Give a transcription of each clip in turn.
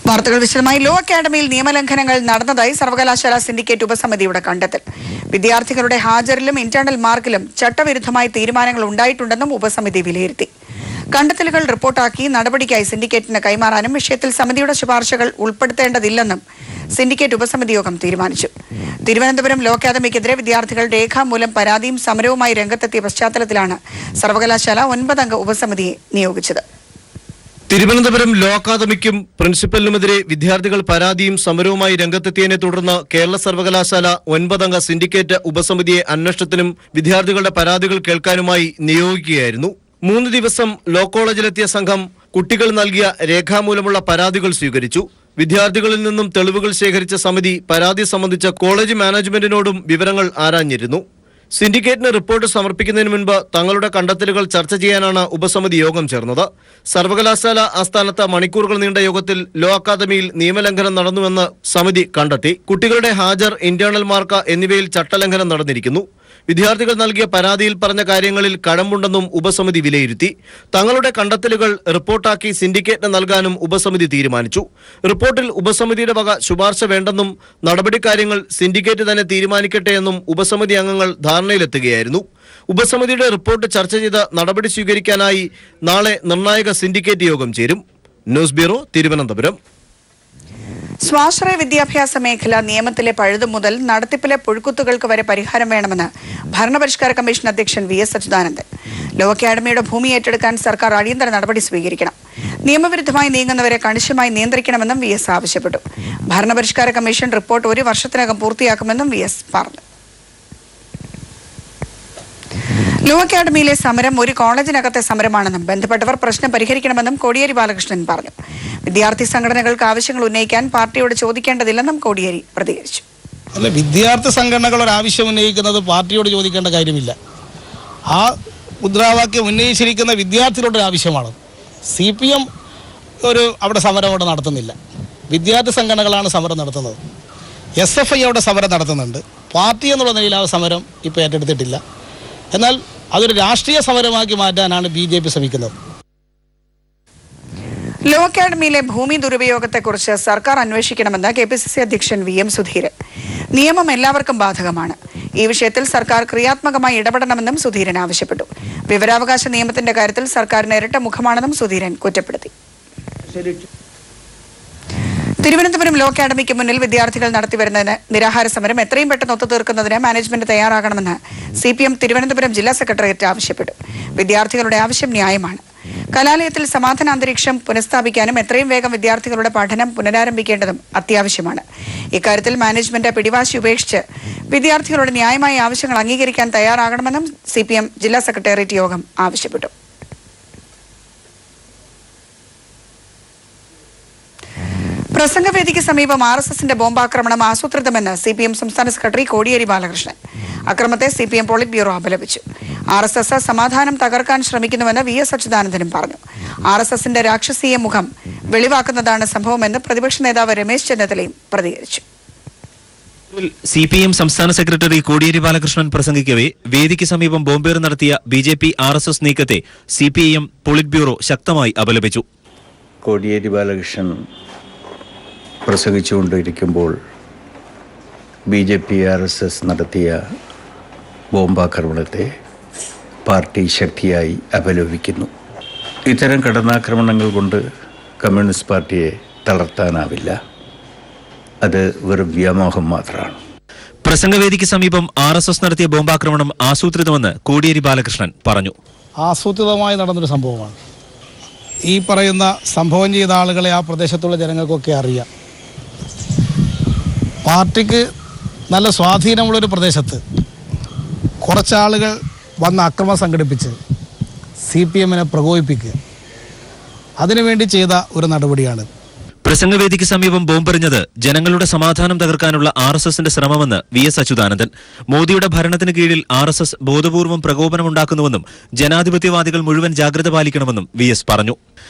വാർത്തകൾ വിശദമായി. ലോ അക്കാഡമിയിൽ നിയമലംഘനങ്ങൾ നടന്നതായി സർവകലാശാല സിൻഡിക്കേറ്റ് ഉപസമിതിയുടെ കണ്ടെത്തൽ. വിദ്യാർത്ഥികളുടെ ഹാജറിലും ഇന്റേണൽ മാർക്കിലും ചട്ടവിരുദ്ധമായ തീരുമാനങ്ങൾ ഉണ്ടായിട്ടുണ്ടെന്നും ഉപസമിതി വിലയിരുത്തി. കണ്ടെത്തലുകൾ റിപ്പോർട്ടാക്കി നടപടിക്കായി സിൻഡിക്കേറ്റിന് കൈമാറാനും വിഷയത്തിൽ സമിതിയുടെ ശുപാർശകൾ ഉൾപ്പെടുത്തേണ്ടതില്ലെന്നും സിൻഡിക്കേറ്റ് ഉപസമിതി യോഗം തീരുമാനിച്ചു. തിരുവനന്തപുരം ലോ അക്കാദമിക്കെതിരെ വിദ്യാർത്ഥികൾ രേഖാമൂലം പരാതിയും സമരവുമായി രംഗത്തെത്തിയ പശ്ചാത്തലത്തിലാണ് സർവകലാശാല 9 അംഗ ഉപസമിതിയെ നിയോഗിച്ചത്. തിരുവനന്തപുരം ലോ അക്കാദമിക്കും പ്രിൻസിപ്പലിനുമെതിരെ വിദ്യാർത്ഥികൾ പരാതിയും സമരവുമായി രംഗത്തെത്തിയതിനെ തുടർന്ന് കേരള സർവകലാശാല 9 അംഗ സിൻഡിക്കേറ്റ് ഉപസമിതിയെ അന്വേഷണത്തിനും വിദ്യാർത്ഥികളുടെ പരാതികൾ കേൾക്കാനുമായി നിയോഗിക്കുകയായിരുന്നു. 3 ദിവസം ലോ കോളേജിലെത്തിയ സംഘം കുട്ടികൾ നൽകിയ രേഖാമൂലമുള്ള പരാതികൾ സ്വീകരിച്ചു. വിദ്യാർത്ഥികളിൽ നിന്നും തെളിവുകൾ ശേഖരിച്ച സമിതി പരാതി സംബന്ധിച്ച കോളേജ് മാനേജ്മെന്റിനോടും വിവരങ്ങൾ ആരാഞ്ഞിരുന്നു. സിൻഡിക്കേറ്റിന് റിപ്പോർട്ട് സമർപ്പിക്കുന്നതിന് മുൻപ് തങ്ങളുടെ കണ്ടെത്തലുകൾ ചർച്ച ചെയ്യാനാണ് ഉപസമിതി യോഗം ചേർന്നത്. സർവകലാശാല ആസ്ഥാനത്ത് മണിക്കൂറുകൾ നീണ്ട യോഗത്തിൽ ലോ അക്കാദമിയിൽ നിയമലംഘനം നടന്നുവെന്ന് സമിതി കണ്ടെത്തി. കുട്ടികളുടെ ഹാജർ, ഇന്റേണൽ മാർക്ക് എന്നിവയിൽ ചട്ടലംഘനം നടന്നിരിക്കുന്നു. വിദ്യാർത്ഥികൾ നൽകിയ പരാതിയിൽ പറഞ്ഞ കാര്യങ്ങളിൽ കഴമ്പുണ്ടെന്നും ഉപസമിതി വിലയിരുത്തി. തങ്ങളുടെ കണ്ടെത്തലുകൾ റിപ്പോർട്ടാക്കി സിൻഡിക്കേറ്റിന് നൽകാനും ഉപസമിതി തീരുമാനിച്ചു. റിപ്പോർട്ടിൽ ഉപസമിതിയുടെ വക ശുപാർശ വേണ്ടെന്നും നടപടിക്കാര്യങ്ങൾ സിൻഡിക്കേറ്റ് തന്നെ തീരുമാനിക്കട്ടെ എന്നും ഉപസമിതി അംഗങ്ങൾ ധാരണയിലെത്തുകയായിരുന്നു. ഉപസമിതിയുടെ റിപ്പോർട്ട് ചർച്ച ചെയ്ത് നടപടി സ്വീകരിക്കാനായി നാളെ നിർണായക സിൻഡിക്കേറ്റ് യോഗം ചേരും. News bureau, Thiruvananthapuram. സ്വാശ്രയ വിദ്യാഭ്യാസ മേഖല നിയമത്തിലെ പഴുതു മുതൽ നടത്തിപ്പിലെ പുഴുക്കുത്തുകൾക്ക് വരെ പരിഹാരം വേണമെന്ന് ഭരണപരിഷ്കാര കമ്മീഷൻ അധ്യക്ഷൻ VS അച്യുതാനന്ദൻ. ലോ അക്കാഡമിയുടെ ഭൂമി ഏറ്റെടുക്കാൻ സർക്കാർ അടിയന്തര നടപടി സ്വീകരിക്കണം. നിയമവിരുദ്ധമായി നീങ്ങുന്നവരെ കണിശമായി നിയന്ത്രിക്കണമെന്നും VS ആവശ്യപ്പെട്ടു. ഭരണപരിഷ്കാര കമ്മീഷൻ റിപ്പോർട്ട് 1 വർഷത്തിനകം പൂർത്തിയാക്കുമെന്നും VS പറഞ്ഞു. ലോ അക്കാഡമിയിലെ സമരം ഒരു കോളേജിനകത്തെ സമരമാണെന്നും ബന്ധപ്പെട്ടവർ പ്രശ്നം പരിഹരിക്കണമെന്നും കോടിയേരി ബാലകൃഷ്ണൻ പറഞ്ഞു. വിദ്യാർത്ഥി സംഘടനകൾക്ക് ആവശ്യങ്ങൾ ഉന്നയിക്കാൻ പാർട്ടിയോട് ചോദിക്കേണ്ടതില്ലെന്നും കോടിയേരി പ്രതികരിച്ചു. അല്ല, വിദ്യാർത്ഥി സംഘടനകൾ ഒരു ആവശ്യം ഉന്നയിക്കുന്നത് പാർട്ടിയോട് ചോദിക്കേണ്ട കാര്യമില്ല. ആ മുദ്രാവാക്യം ഉന്നയിച്ചിരിക്കുന്ന വിദ്യാർത്ഥികളുടെ ആവശ്യമാണ്. CPM അവിടെ സമരം അവിടെ നടത്തുന്നില്ല. വിദ്യാർത്ഥി സംഘടനകളാണ് സമരം നടത്തുന്നത്. SFI അവിടെ സമരം നടത്തുന്നുണ്ട്. പാർട്ടി എന്നുള്ള നിലയിൽ ആ സമരം ഇപ്പോൾ ഏറ്റെടുത്തിട്ടില്ല. എന്നാൽ അതൊരു രാഷ്ട്രീയ സമരമാക്കി മാറ്റാനാണ് BJP ശ്രമിക്കുന്നത്. ലോ അക്കാഡമിയിലെ ഭൂമി ദുരുപയോഗത്തെക്കുറിച്ച് സർക്കാർ അന്വേഷിക്കണമെന്ന് KPCC അധ്യക്ഷൻ VM സുധീരൻ. നിയമം എല്ലാവർക്കും ബാധകമാണ്. ഈ വിഷയത്തിൽ സർക്കാർ ക്രിയാത്മകമായി ഇടപെടണമെന്നും സുധീരൻ ആവശ്യപ്പെട്ടു. വിവരാവകാശ നിയമത്തിന്റെ കാര്യത്തിൽ സർക്കാരിന് ഇരട്ട മുഖമാണെന്നും സുധീരൻ കുറ്റപ്പെടുത്തി. തിരുവനന്തപുരം ലോ അക്കാഡമിക്ക് മുന്നിൽ വിദ്യാർത്ഥികൾ നടത്തിവരുന്ന നിരാഹാര സമരം എത്രയും പെട്ടെന്ന് ഒത്തുതീർക്കുന്നതിന് മാനേജ്മെന്റ് തയ്യാറാകണമെന്ന് CPM തിരുവനന്തപുരം ജില്ലാ സെക്രട്ടേറിയറ്റ് ആവശ്യപ്പെട്ടു. വിദ്യാർത്ഥികളുടെ ആവശ്യം ന്യായമാണ്. കലാലയത്തിൽ സമാധാന അന്തരീക്ഷം പുനഃസ്ഥാപിക്കാനും എത്രയും വേഗം വിദ്യാർത്ഥികളുടെ പഠനം പുനരാരംഭിക്കേണ്ടതും അത്യാവശ്യമാണ്. ഇക്കാര്യത്തിൽ മാനേജ്മെന്റ് പിടിവാശി ഉപേക്ഷിച്ച് വിദ്യാർത്ഥികളുടെ ന്യായമായ ആവശ്യങ്ങൾ അംഗീകരിക്കാൻ തയ്യാറാകണമെന്നും CPM ജില്ലാ സെക്രട്ടേറിയറ്റ് യോഗം ആവശ്യപ്പെട്ടു. പ്രസംഗവേദിക്ക് സമീപം RSSന്റെ ബോംബാക്രമണം ആസൂത്രിതമെന്ന് CPM സംസ്ഥാന സെക്രട്ടറി കോടിയേരി ബാലകൃഷ്ണൻ. അക്രമത്തെ CPM പോളിറ്റ് ബ്യൂറോ അപലപിച്ചു. RSS സമാധാനം തകർക്കാൻ ശ്രമിക്കുന്നുവെന്ന് VS അച്യുതാനന്ദനും പറഞ്ഞു. RSSന്റെ രാക്ഷസീയ മുഖം വെളിവാക്കുന്നതാണ് സംഭവമെന്ന് പ്രതിപക്ഷ നേതാവ് രമേശ് ചെന്നിത്തലയും പ്രതികരിച്ചു. CPM സംസ്ഥാന സെക്രട്ടറി കോടിയേരി ബാലകൃഷ്ണൻ പ്രസംഗിക്കവേ വേദിക്ക് സമീപം ബോംബേറ് നടത്തിയ BJP RSS നീക്കത്തെ CPIM പോളിറ്റ് ബ്യൂറോ ശക്തമായി അപലപിച്ചു. കോടിയേരി ബാലകൃഷ്ണൻ പ്രസംഗിച്ചുകൊണ്ടിരിക്കുമ്പോൾ BJP RSS നടത്തിയ ബോംബാക്രമണത്തെ പാർട്ടി ശക്തിയായി അപലപിക്കുന്നു. ഇത്തരം കടന്നാക്രമണങ്ങൾ കൊണ്ട് കമ്മ്യൂണിസ്റ്റ് പാർട്ടിയെ തളർത്താനാവില്ല. അത് വെറും വ്യാമോഹം മാത്രമാണ്. പ്രസംഗവേദിക്ക് സമീപം RSS നടത്തിയ ബോംബാക്രമണം ആസൂത്രിതമെന്ന് കോടിയേരി ബാലകൃഷ്ണൻ പറഞ്ഞു. ആസൂത്രിതമായി നടന്നൊരു സംഭവമാണ്. ഈ പറയുന്ന സംഭവം ചെയ്ത ആളുകളെ ആ പ്രദേശത്തുള്ള ജനങ്ങൾക്കൊക്കെ അറിയാം. പാർട്ടിക്ക് നല്ല സ്വാധീനമുള്ളൊരു പ്രദേശത്ത് കുറച്ചാളുകൾ വന്ന് അക്രമം സംഘടിപ്പിച്ച് CPMനെ പ്രകോപിപ്പിക്കുക, അതിനുവേണ്ടി ചെയ്ത ഒരു നടപടിയാണ്. പ്രസംഗവേദിക്ക് സമീപം ബോംബെറിഞ്ഞത് ജനങ്ങളുടെ സമാധാനം തകർക്കാനുള്ള RSSന്റെ ശ്രമമെന്ന് VS അച്യുതാനന്ദൻ. മോദിയുടെ ഭരണത്തിന് കീഴിൽ RSS ബോധപൂർവം പ്രകോപനമുണ്ടാക്കുന്നുവെന്നും ജനാധിപത്യവാദികൾ മുഴുവൻ ജാഗ്രത പാലിക്കണമെന്നും VS പറഞ്ഞു.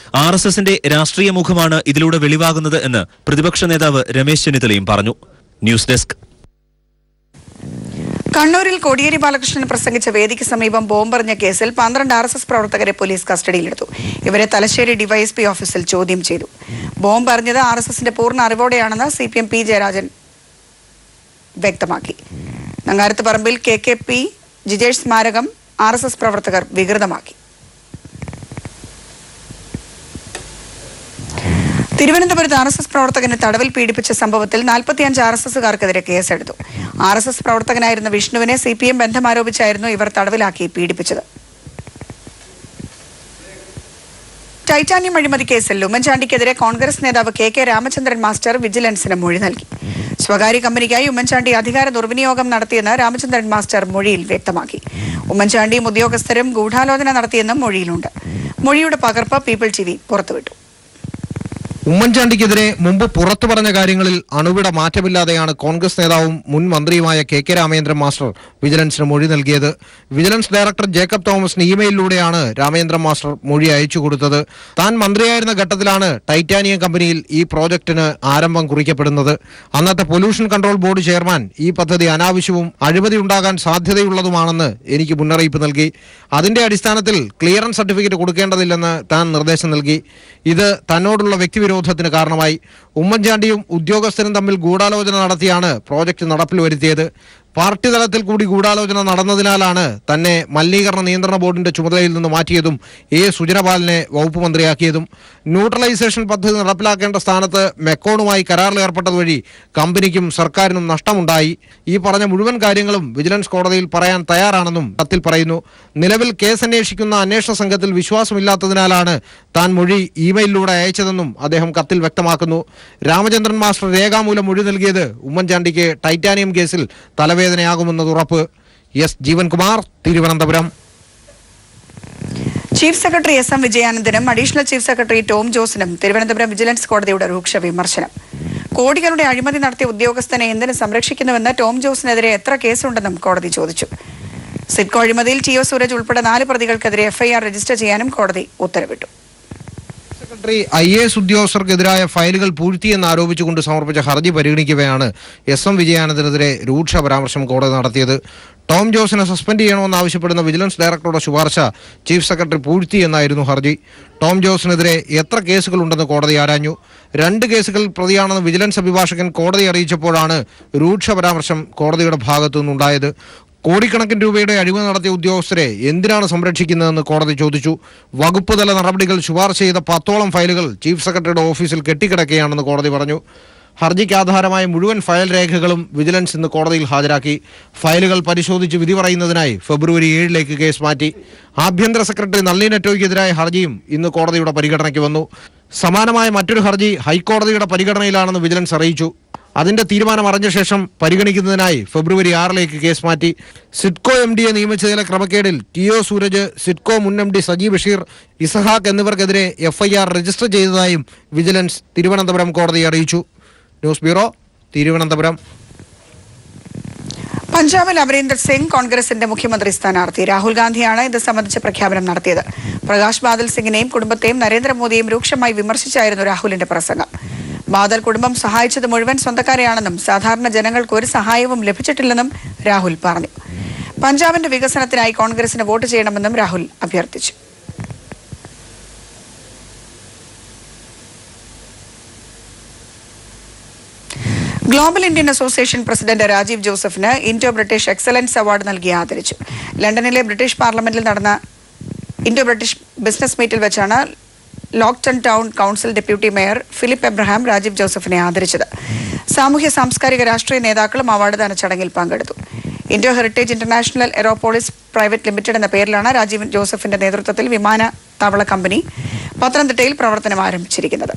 RSSന്റെ രാഷ്ട്രീയ മുഖമാണ് ഇതിലൂടെ വെളിവാകുന്നത് എന്ന് പ്രതിപക്ഷ നേതാവ് രമേശ് ചെന്നിത്തലയും പറഞ്ഞു. News desk. കണ്ണൂരിൽ കോടിയേരി ബാലകൃഷ്ണൻ പ്രസംഗിച്ച വേദിക്ക് സമീപം ബോംബെറിഞ്ഞ കേസിൽ 12 RSS പ്രവർത്തകരെ പോലീസ് കസ്റ്റഡിയിലെടുത്തു. ഇവരെ തലശ്ശേരി ഡിവൈഎസ്പി ഓഫീസിൽ ചോദ്യം ചെയ്തു. ബോംബ് എറിഞ്ഞത് RSSന്റെ പൂർണ്ണ അറിവോടെയാണെന്ന് CPM P ജയരാജൻ വ്യക്തമാക്കി. നങ്ങാരത്ത് പറമ്പിൽ KKP ജിജേഷ് സ്മാരകം RSS പ്രവർത്തകർ വികൃതമാക്കി. തിരുവനന്തപുരത്ത് RSS പ്രവർത്തകനെ തടവിൽ പീഡിപ്പിച്ച സംഭവത്തിൽ 45 RSSകാർക്കെതിരെ കേസെടുത്തു. RSS പ്രവർത്തകനായിരുന്ന വിഷ്ണുവിനെ CPM ബന്ധമാരോപിച്ചായിരുന്നു ഇവർ തടവിലാക്കി പീഡിപ്പിച്ചത്. ടൈറ്റാനിയം അഴിമതി കേസിൽ ഉമ്മൻചാണ്ടിക്കെതിരെ കോൺഗ്രസ് നേതാവ് KK രാമചന്ദ്രൻ മാസ്റ്റർ വിജിലൻസിന് മൊഴി നൽകി. സ്വകാര്യ കമ്പനിക്കായി ഉമ്മൻചാണ്ടി അധികാര ദുർവിനിയോഗം നടത്തിയെന്ന് രാമചന്ദ്രൻ മാസ്റ്റർ മൊഴിയിൽ വ്യക്തമാക്കി. ഉമ്മൻചാണ്ടിയും ഉദ്യോഗസ്ഥരും ഗൂഢാലോചന നടത്തിയെന്നും മൊഴിയിലുണ്ട്. മൊഴിയുടെ പകർപ്പ് പീപ്പിൾ TV പുറത്തുവിട്ടു. ഉമ്മൻചാണ്ടിക്കെതിരെ മുമ്പ് പുറത്തു പറഞ്ഞ കാര്യങ്ങളിൽ അണുവിട മാറ്റമില്ലാതെയാണ് കോൺഗ്രസ് നേതാവും മുൻ മന്ത്രിയുമായ KK രാമചന്ദ്രൻ മാസ്റ്റർ വിജിലൻസിന് മൊഴി നൽകിയത്. വിജിലൻസ് ഡയറക്ടർ ജേക്കബ് തോമസിന് ഇമെയിലിലൂടെയാണ് രാമചന്ദ്രൻ മാസ്റ്റർ മൊഴി അയച്ചു കൊടുത്തത്. താൻ മന്ത്രിയായിരുന്ന ഘട്ടത്തിലാണ് ടൈറ്റാനിയം കമ്പനിയിൽ ഈ പ്രോജക്ടിന് ആരംഭം കുറിക്കപ്പെടുന്നത്. അന്നത്തെ പൊല്യൂഷൻ കൺട്രോൾ ബോർഡ് ചെയർമാൻ ഈ പദ്ധതി അനാവശ്യവും അഴിമതി ഉണ്ടാകാൻ സാധ്യതയുള്ളതുമാണെന്ന് എനിക്ക് മുന്നറിയിപ്പ് നൽകി. അതിന്റെ അടിസ്ഥാനത്തിൽ ക്ലിയറൻസ് സർട്ടിഫിക്കറ്റ് കൊടുക്കേണ്ടതില്ലെന്ന് താൻ നിർദ്ദേശം നൽകി. ഇത് തന്നോടുള്ള വ്യക്തിവിരോധത്തിന് കാരണമായി. ഉമ്മൻചാണ്ടിയും ഉദ്യോഗസ്ഥരും തമ്മിൽ ഗൂഢാലോചന നടത്തിയാണ് പ്രോജക്റ്റ് നടപ്പിൽ വരുത്തിയത്. പാർട്ടി തലത്തിൽ കൂടി ഗൂഢാലോചന നടന്നതിനാലാണ് തന്നെ മലിനീകരണ നിയന്ത്രണ ബോർഡിന്റെ ചുമതലയിൽ നിന്ന് മാറ്റിയതും സുജനപാലിനെ വകുപ്പ് മന്ത്രിയാക്കിയതും. ന്യൂട്രലൈസേഷൻ പദ്ധതി നടപ്പിലാക്കേണ്ട സ്ഥാനത്ത് മെക്കോണുമായി കരാറിൽ ഏർപ്പെട്ടതുവഴി കമ്പനിക്കും സർക്കാരിനും നഷ്ടമുണ്ടായി. ഈ പറഞ്ഞ മുഴുവൻ കാര്യങ്ങളും വിജിലൻസ് കോടതിയിൽ പറയാൻ തയ്യാറാണെന്നും കത്തിൽ പറയുന്നു. നിലവിൽ കേസ് അന്വേഷിക്കുന്ന അന്വേഷണ സംഘത്തിൽ വിശ്വാസമില്ലാത്തതിനാലാണ് താൻ മൊഴി ഇമെയിലിലൂടെ അയച്ചതെന്നും അദ്ദേഹം കത്തിൽ വ്യക്തമാക്കുന്നു. രാമചന്ദ്രൻ മാസ്റ്റർ രേഖാമൂലം മൊഴി നൽകിയത് ഉമ്മൻചാണ്ടിക്ക് ടൈറ്റാനിയം കേസിൽ തലവേദനയാകുമെന്നത് ഉറപ്പ്. S Jeevankumar, Thiruvananthapuram. Chief secretary SM വിജയാനന്ദനും അഡീഷണൽ ചീഫ് സെക്രട്ടറി ടോം ജോസിനും തിരുവനന്തപുരം വിജിലൻസ് കോടതിയുടെ രൂക്ഷ വിമർശനം. കോടികളുടെ അഴിമതി നടത്തിയ ഉദ്യോഗസ്ഥനെ എന്തിന് സംരക്ഷിക്കുന്നുവെന്ന് ടോം ജോസിനെതിരെ എത്ര കേസുണ്ടെന്നും കോടതി ചോദിച്ചു. സിഡ്കോ അഴിമതിയിൽ TO സൂരജ് ഉൾപ്പെടെ 4 പ്രതികൾക്കെതിരെ FIR രജിസ്റ്റർ ചെയ്യാനും കോടതി ഉത്തരവിട്ടു. സെക്രട്ടറി IAS ഉദ്യോഗസ്ഥർക്കെതിരായ ഫയലുകൾ പൂഴ്ത്തിയെന്ന് ആരോപിച്ചുകൊണ്ട് സമർപ്പിച്ച ഹർജി പരിഗണിക്കവെയാണ് SM വിജയാനന്ദനെതിരെ രൂക്ഷ പരാമർശം കോടതി നടത്തിയത്. ടോം ജോസിനെ സസ്പെൻഡ് ചെയ്യണമെന്നാവശ്യപ്പെടുന്ന വിജിലൻസ് ഡയറക്ടറുടെ ശുപാർശ ചീഫ് സെക്രട്ടറി പൂഴ്ത്തിയെന്നായിരുന്നു ഹർജി. ടോം ജോസിനെതിരെ എത്ര കേസുകളുണ്ടെന്ന് കോടതി ആരാഞ്ഞു. 2 കേസുകളിൽ പ്രതിയാണെന്ന് വിജിലൻസ് അഭിഭാഷകൻ കോടതി അറിയിച്ചപ്പോഴാണ് രൂക്ഷ പരാമർശം കോടതിയുടെ ഭാഗത്തു നിന്നുണ്ടായത്. കോടിക്കണക്കിന് രൂപയുടെ അഴിമതി നടത്തിയ ഉദ്യോഗസ്ഥരെ എന്തിനാണ് സംരക്ഷിക്കുന്നതെന്ന് കോടതി ചോദിച്ചു. വകുപ്പ് തല നടപടികൾ ശുപാർശ ചെയ്ത 10ഓളം ഫയലുകൾ ചീഫ് സെക്രട്ടറിയുടെ ഓഫീസിൽ കെട്ടിക്കിടക്കുകയാണെന്ന് കോടതി പറഞ്ഞു. ഹർജിക്ക് ആധാരമായ മുഴുവൻ ഫയൽ രേഖകളും വിജിലൻസ് ഇന്ന് കോടതിയിൽ ഹാജരാക്കി. ഫയലുകൾ പരിശോധിച്ച് വിധി പറയുന്നതിനായി ഫെബ്രുവരി 7 കേസ് മാറ്റി. ആഭ്യന്തര സെക്രട്ടറി നളിനി നെറ്റോയ്ക്കെതിരായ ഹർജിയും ഇന്ന് കോടതിയുടെ പരിഗണനയ്ക്ക് വന്നു. സമാനമായ മറ്റൊരു ഹർജി ഹൈക്കോടതിയുടെ പരിഗണനയിലാണെന്ന് വിജിലൻസ് അറിയിച്ചു. അതിന്റെ തീരുമാനം അറിഞ്ഞ ശേഷം പരിഗണിക്കുന്നതിനായി ഫെബ്രുവരി 6 കേസ് മാറ്റി. സിഡ്കോ MDയെ നിയമിച്ചതിലെ ക്രമക്കേടിൽ TO സൂരജ്, സിഡ്കോ മുൻ MD സജി ബഷീർ, ഇസഹാക്ക് എന്നിവർക്കെതിരെ FIR രജിസ്റ്റർ ചെയ്തതായും വിജിലൻസ് തിരുവനന്തപുരം കോടതിയെ അറിയിച്ചു. News bureau, Thiruvananthapuram. പഞ്ചാബിൽ അമരീന്ദർ സിംഗ് കോൺഗ്രസിന്റെ മുഖ്യമന്ത്രി സ്ഥാനാർത്ഥി. രാഹുൽ ഗാന്ധിയാണ് ഇത് സംബന്ധിച്ച പ്രഖ്യാപനം നടത്തിയത്. പ്രകാശ് ബാദൽ സിംഗിനെയും കുടുംബത്തെയും നരേന്ദ്രമോദിയെയും രൂക്ഷമായി വിമർശിച്ചായിരുന്നു രാഹുലിന്റെ പ്രസംഗം. ബാദൽ കുടുംബം സഹായിച്ചത് മുഴുവൻ സ്വന്തക്കാരെയാണെന്നും സാധാരണ ജനങ്ങൾക്ക് ഒരു സഹായവും ലഭിച്ചിട്ടില്ലെന്നും രാഹുൽ പറഞ്ഞു. പഞ്ചാബിന്റെ വികസനത്തിനായി കോൺഗ്രസിന് വോട്ട് ചെയ്യണമെന്നും രാഹുൽ അഭ്യർത്ഥിച്ചു. Global Indian association president Rajeev ജോസഫിന് ഇൻഡോ ബ്രിട്ടീഷ് എക്സലൻസ് അവാർഡ് നൽകി ആദരിച്ചു. ലണ്ടനിലെ ബ്രിട്ടീഷ് പാർലമെന്റിൽ നടന്ന ഇൻഡോ ബ്രിട്ടീഷ് ബിസിനസ് മീറ്റിൽ വെച്ചാണ് Loughton town council deputy mayor Philip Abraham Rajeev ജോസഫിനെ ആദരിച്ചത്. സാമൂഹ്യ സാംസ്കാരിക രാഷ്ട്രീയ നേതാക്കളും അവാർഡ് ദാന ചടങ്ങിൽ പങ്കെടുത്തു. Indo heritage international Aeropolis private limited എന്ന പേരിലാണ് രാജീവ് ജോസഫിന്റെ നേതൃത്വത്തിൽ വിമാനത്താവള കമ്പനി പത്തനംതിട്ടയിൽ പ്രവർത്തനം ആരംഭിച്ചിരിക്കുന്നത്.